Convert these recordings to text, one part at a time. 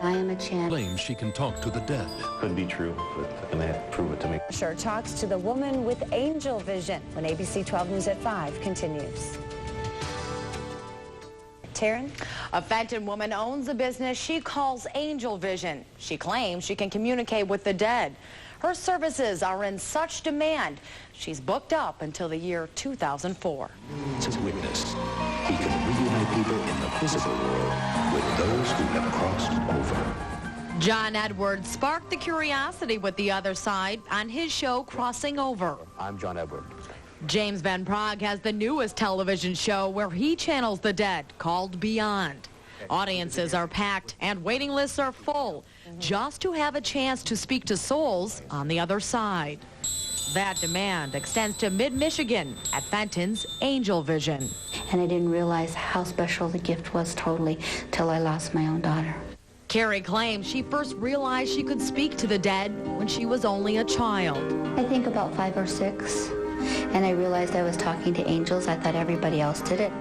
I am a chant. Claims she can talk to the dead. Could be true, but they're going to have to prove it to me. Sure talks to the woman with angel vision when ABC 12 News at 5 continues. Taryn? A Fenton woman owns a business she calls Angel Vision. She claims she can communicate with the dead. Her services are in such demand, she's booked up until the year 2004. As witness, he can reunite people in the physical world with those who have crossed over. John Edwards sparked the curiosity with the other side on his show Crossing Over. I'm John Edwards. James Van Prague has the newest television show where he channels the dead, called Beyond. Audiences are packed and waiting lists are full just to have a chance to speak to souls on the other side. That demand extends to mid-Michigan at Fenton's Angel Vision. And I didn't realize how special the gift was totally till I lost my own daughter. Carrie claims she first realized she could speak to the dead when she was only a child. I think about 5 or 6, and I realized I was talking to angels. I thought everybody else did it.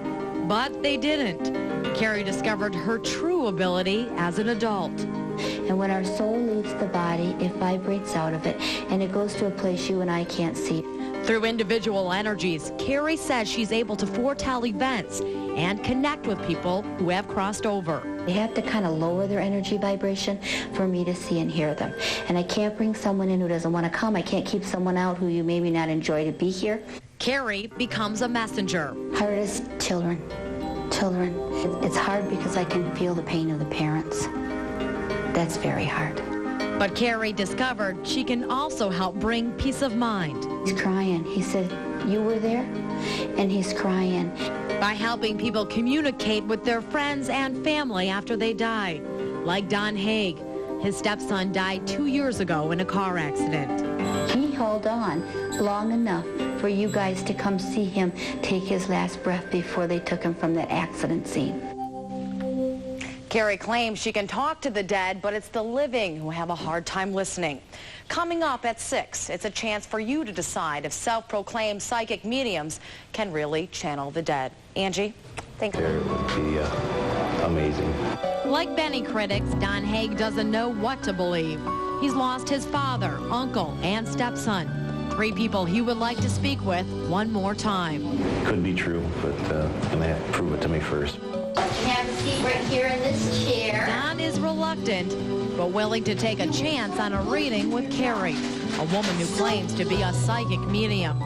But they didn't. Carrie discovered her true ability as an adult. And when our soul leaves the body, it vibrates out of it, and it goes to a place you and I can't see. Through individual energies, Carrie says she's able to foretell events and connect with people who have crossed over. They have to kind of lower their energy vibration for me to see and hear them. And I can't bring someone in who doesn't want to come. I can't keep someone out who you maybe not enjoy to be here. Carrie becomes a messenger. Hardest, children. Children. It's hard because I can feel the pain of the parents. That's very hard. But Carrie discovered she can also help bring peace of mind. He's crying. He said, "You were there?" And he's crying. By helping people communicate with their friends and family after they die. Like Don Haig. His stepson died 2 years ago in a car accident. He held on long enough for you guys to come see him take his last breath before they took him from that accident scene. Carrie claims she can talk to the dead, but it's the living who have a hard time listening. Coming up at 6, it's a chance for you to decide if self-proclaimed psychic mediums can really channel the dead. Angie, thank you. It would be amazing. Like many critics, Don Haig doesn't know what to believe. He's lost his father, uncle, and stepson. 3 people he would like to speak with one more time. Could be true, but they're going to have to prove it to me first. Have a seat right here in this chair. Don is reluctant, but willing to take a chance on a reading with Carrie, a woman who claims to be a psychic medium.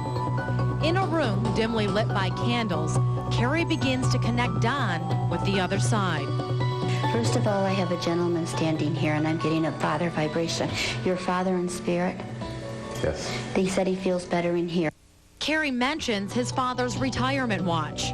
In a room dimly lit by candles, Carrie begins to connect Don with the other side. First of all, I have a gentleman standing here, and I'm getting a father vibration. Your father in spirit? Yes. He said he feels better in here. Carrie mentions his father's retirement watch.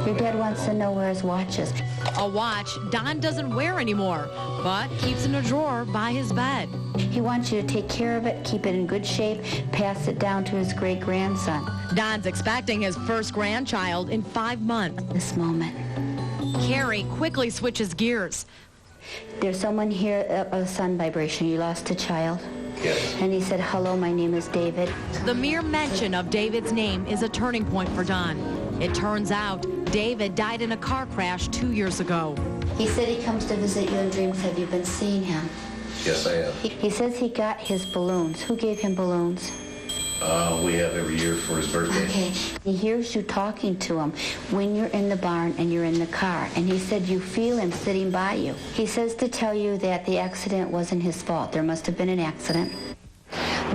Your dad wants to know where his watch is. A watch Don doesn't wear anymore, but keeps in a drawer by his bed. He wants you to take care of it, keep it in good shape, pass it down to his great-grandson. Don's expecting his first grandchild in 5 months. This moment. Carrie quickly switches gears. There's someone here, a sun vibration. You lost a child? Yes. And he said, "Hello, my name is David." The mere mention of David's name is a turning point for Don. It turns out David died in a car crash 2 years ago. He said he comes to visit you in dreams. Have you been seeing him? Yes, I have. He says he got his balloons. Who gave him balloons? We have every year for his birthday. Okay. He hears you talking to him when you're in the barn and you're in the car. And he said you feel him sitting by you. He says to tell you that the accident wasn't his fault. There must have been an accident.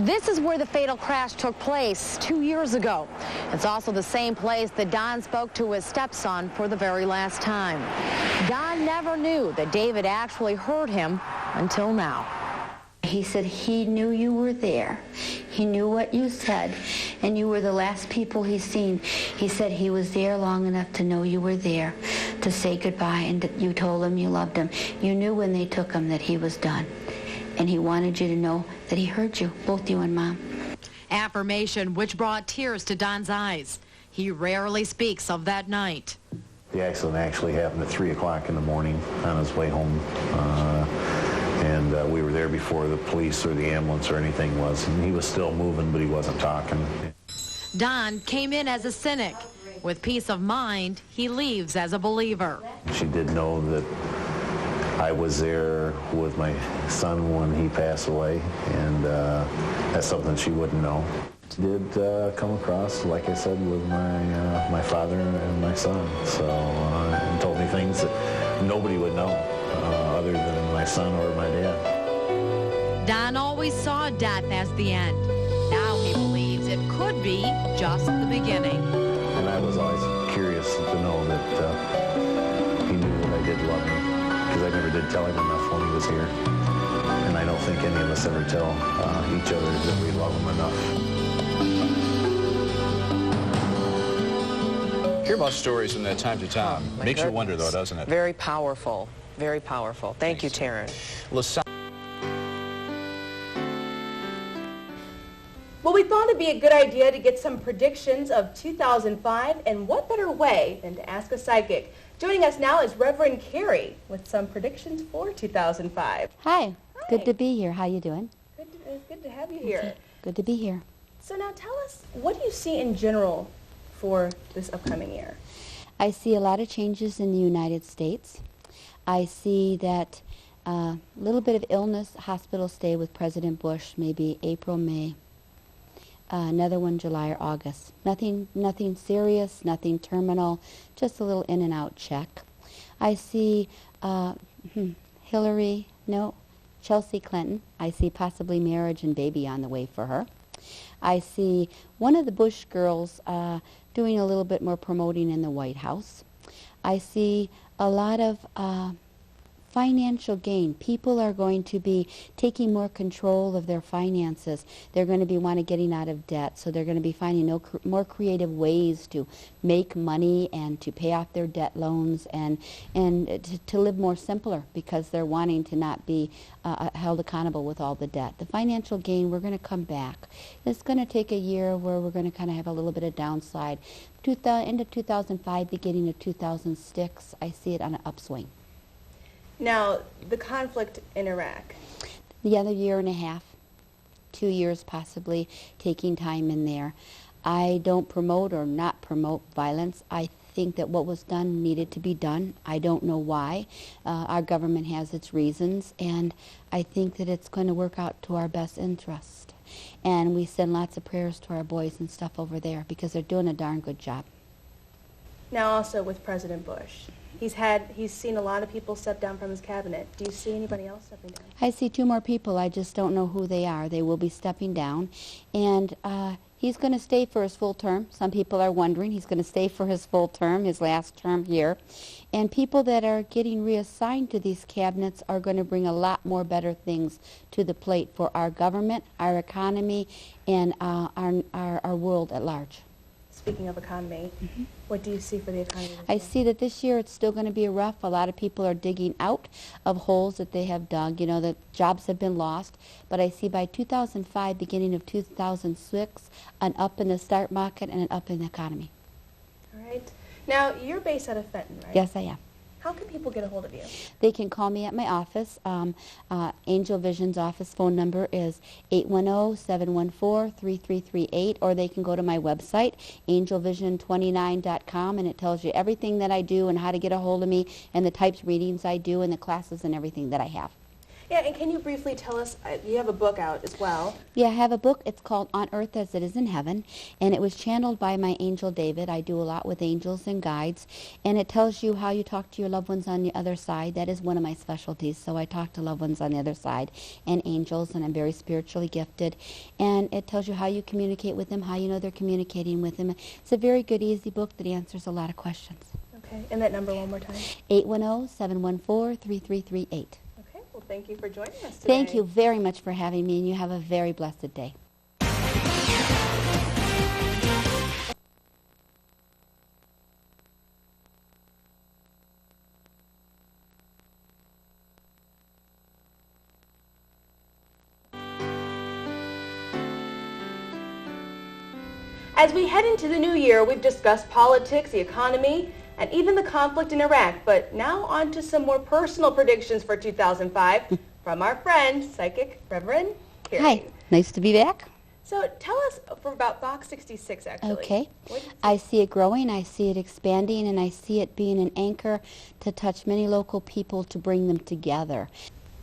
This is where the fatal crash took place 2 years ago. It's also the same place that Don spoke to his stepson for the very last time. Don never knew that David actually heard him until now. He said he knew you were there. He knew what you said, and you were the last people he's seen. He said he was there long enough to know you were there, to say goodbye, and that you told him you loved him. You knew when they took him that he was done, and he wanted you to know that he heard you, both you and Mom. Affirmation which brought tears to Don's eyes. He rarely speaks of that night. The accident actually happened at 3 o'clock in the morning on his way home. And we were there before the police or the ambulance or anything was. And he was still moving, but he wasn't talking. Don came in as a cynic. With peace of mind, he leaves as a believer. She did know that I was there with my son when he passed away, and that's something she wouldn't know. Did come across, like I said, with my father and my son, so and told me things that nobody would know other than my son or my dad. Don always saw death as the end. Now he believes it could be just the beginning. And I was always curious to know that he knew that I did love him, because I never did tell him enough when he was here. And I don't think any of us ever tell each other that we love him enough. Hear about stories from that time to time. Makes you wonder, though, doesn't it? Very powerful. Very powerful. Thank you, Taryn. Well, we thought it'd be a good idea to get some predictions of 2005, and what better way than to ask a psychic. Joining us now is Reverend Carrie with some predictions for 2005. Hi. Good to be here. How you doing? It's good to have you here. Good to be here. So now tell us, what do you see in general for this upcoming year? I see a lot of changes in the United States. I see that a little bit of illness, hospital stay with President Bush, maybe April, May. Another one July or August. Nothing serious, nothing terminal, just a little in and out check. I see Chelsea Clinton. I see possibly marriage and baby on the way for her. I see one of the Bush girls doing a little bit more promoting in the White House. I see a lot of financial gain. People are going to be taking more control of their finances. They're going to be getting out of debt, so they're going to be finding more creative ways to make money and to pay off their debt loans and to live more simpler, because they're wanting to not be held accountable with all the debt. The financial gain, we're going to come back. It's going to take a year where we're going to kind of have a little bit of downside. End of 2005, beginning of 2006, I see it on an upswing. Now, the conflict in Iraq. The other year and a half, 2 years possibly, taking time in there. I don't promote or not promote violence. I think that what was done needed to be done. I don't know why. Our government has its reasons, and I think that it's going to work out to our best interest. And we send lots of prayers to our boys and stuff over there, because they're doing a darn good job. Now also with President Bush. He's seen a lot of people step down from his cabinet. Do you see anybody else stepping down? I see 2 more people. I just don't know who they are. They will be stepping down. And he's going to stay for his full term. Some people are wondering. He's going to stay for his full term, his last term here. And people that are getting reassigned to these cabinets are going to bring a lot more better things to the plate for our government, our economy, and our world at large. Speaking of economy, what do you see for the economy? I see that this year it's still going to be rough. A lot of people are digging out of holes that they have dug. You know, the jobs have been lost. But I see by 2005, beginning of 2006, an up in the stock market and an up in the economy. All right. Now, you're based out of Fenton, right? Yes, I am. How can people get a hold of you? They can call me at my office. Angel Vision's office phone number is 810-714-3338, or they can go to my website, angelvision29.com, and it tells you everything that I do and how to get a hold of me and the types of readings I do and the classes and everything that I have. Yeah, and can you briefly tell us, you have a book out as well. Yeah, I have a book. It's called On Earth as It Is in Heaven, and it was channeled by my angel David. I do a lot with angels and guides, and it tells you how you talk to your loved ones on the other side. That is one of my specialties, so I talk to loved ones on the other side and angels, and I'm very spiritually gifted. And it tells you how you communicate with them, how you know they're communicating with them. It's a very good, easy book that answers a lot of questions. Okay, and that number one more time. 810-714-3338. Well, thank you for joining us today. Thank you very much for having me, and you have a very blessed day. As we head into the new year, we've discussed politics, the economy, and even the conflict in Iraq. But now on to some more personal predictions for 2005 from our friend, psychic Reverend Carrie. Hi, nice to be back. So tell us about Box 66, actually. Okay. I see it growing, I see it expanding, and I see it being an anchor to touch many local people to bring them together.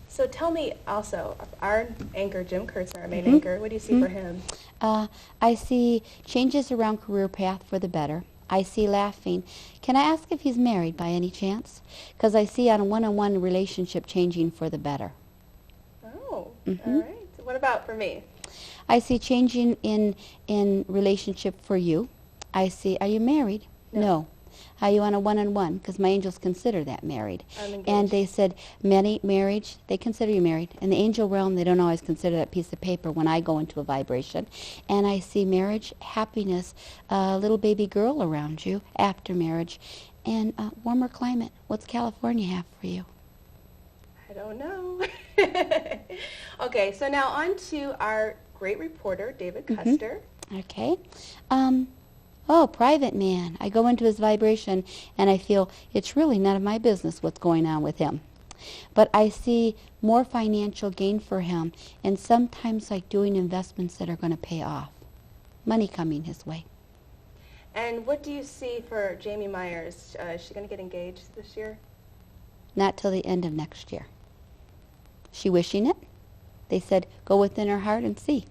So tell me also, our anchor, Jim Kurtz, our main anchor, what do you see for him? I see changes around career path for the better. I see laughing. Can I ask if he's married by any chance? Because I see on a one-on-one relationship changing for the better. Oh, all right. So what about for me? I see changing in relationship for you. I see, are you married? No. Are you on a one-on-one? Because my angels consider that married. I'm engaged. And they said marriage, they consider you married. In the angel realm, they don't always consider that piece of paper when I go into a vibration. And I see marriage, happiness, a little baby girl around you after marriage, and warmer climate. What's California have for you? I don't know. Okay, so now on to our great reporter, David Custer. Okay. Oh, private man. I go into his vibration and I feel it's really none of my business what's going on with him. But I see more financial gain for him, and sometimes like doing investments that are going to pay off. Money coming his way. And what do you see for Jamie Myers? Is she going to get engaged this year? Not till the end of next year. She wishing it? They said, go within her heart and see.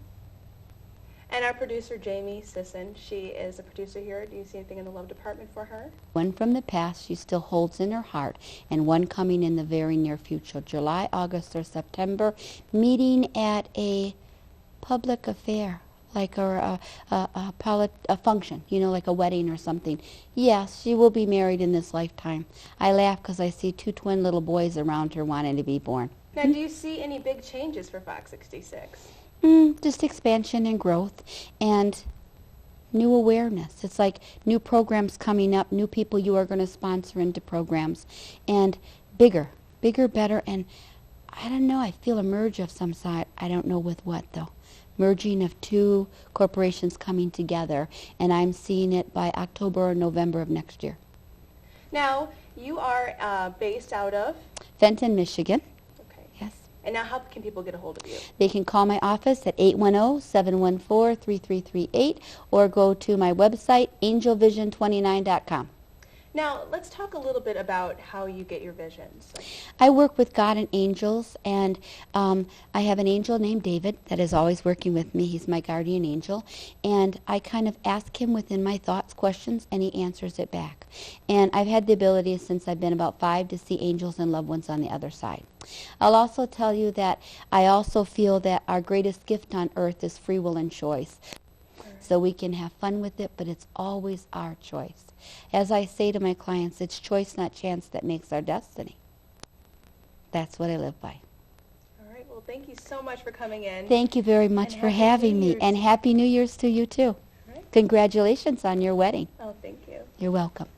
And our producer, Jamie Sisson, she is a producer here. Do you see anything in the love department for her? One from the past she still holds in her heart, and one coming in the very near future, July, August, or September, meeting at a public affair, like a function, you know, like a wedding or something. Yes, she will be married in this lifetime. I laugh because I see two twin little boys around her wanting to be born. Now, do you see any big changes for Fox 66? Just expansion and growth and new awareness. It's like new programs coming up, new people you are going to sponsor into programs, and bigger, better, and I don't know, I feel a merge of some side. I don't know with what though. Merging of two corporations coming together, and I'm seeing it by October or November of next year. Now, you are based out of? Fenton, Michigan. Yes. And now how can people get a hold of you? They can call my office at 810-714-3338 or go to my website, angelvision29.com. Now, let's talk a little bit about how you get your visions. I work with God and angels, and I have an angel named David that is always working with me. He's my guardian angel, and I kind of ask him within my thoughts questions, and he answers it back. And I've had the ability since I've been about 5 to see angels and loved ones on the other side. I'll also tell you that I also feel that our greatest gift on earth is free will and choice. So we can have fun with it, but it's always our choice. As I say to my clients, it's choice, not chance, that makes our destiny. That's what I live by. All right. Well, thank you so much for coming in. Thank you very much for having me. And Happy New Year's to you, too. All right. Congratulations on your wedding. Oh, thank you. You're welcome.